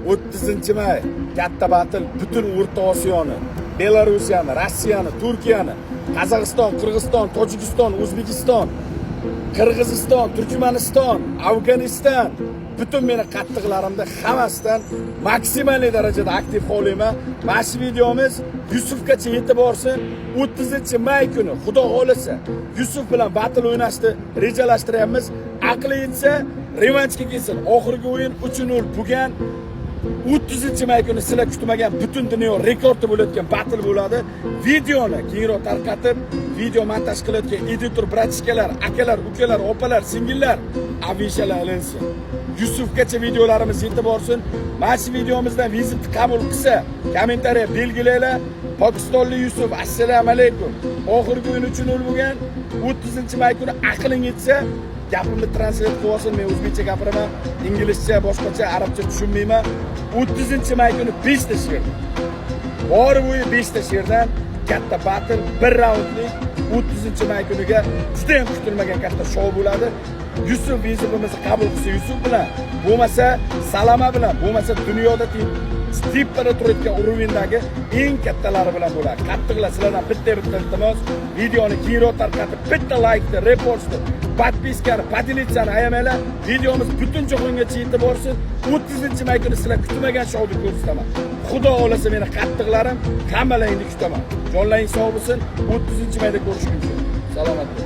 30-may katta batl butun O'rta Osiyoni, Belarusiyani, Rossiyani, Turkiyani, Qozog'iston, Qirg'iziston, Tojikiston, O'zbekiston, Qirg'iziston, Turkmaniston, Afg'oniston butun meni qattiqlarimda hammasidan maksimal darajada aktiv qo'layman. Mana shu videomiz Yusufgacha yetib borsin. 30-may kuni Xudo xolasa Yusuf bilan batl o'ynashni rejalashtiryapmiz. Aqli yetsa revanchga kelsin. Oxirgi o'yin 3-0 bo'lgan. 30-may kuni sizlar kutmagan butun dunyo rekordi bo'layotgan batl bo'ladi. Videoni keyinroq tarqatib, video montaj qilayotgan editor bratishkalar, akalar, ukalar, opalar, singillar afishalar ilinsin. Yusufgacha videolarimiz yetib borsin. Mana shu videomizdan vizit qabul qilsa, kommentariya belgilanglar. Pokistonlik Yusuf, assalomu alaykum. Oxirgi o'yin 3-0 bo'lgan. 30-may kuni aqling yetsa gapimni translate qilib olsin. Men o'zbekcha gapiraman, inglizcha, boshqacha, arabcha tushunmayman. 30-may kuni 5 ta she'r. Bor bo'yi 5 ta she'rdan katta batl, 1 raundlik 30-may kuniga juda ham kutilmagan katta shou bo'ladi. Yusuf vizitimizni qabul qilsa Yusuf bilan, bo'lmasa Salama bilan, bo'lmasa dunyoda teppada turadigan uruvindagi eng kattalari bilan bo'ladi. Qattiqlar sizlardan bitta iltimos, videoni keyinroq tarqatib, bitta laykni, repostni, podpiskani, podelitsani ayamanglar. Videomiz butun jahongacha yetib borsin. 30-may kuni sizlar kutmagan shouni ko'rsataman. Xudo xolasa meni qattiqlarim hammalaringni kutaman. Jonlaring sog' bo'lsin. 30-mayda ko'rishguncha. Salomat bo'ling.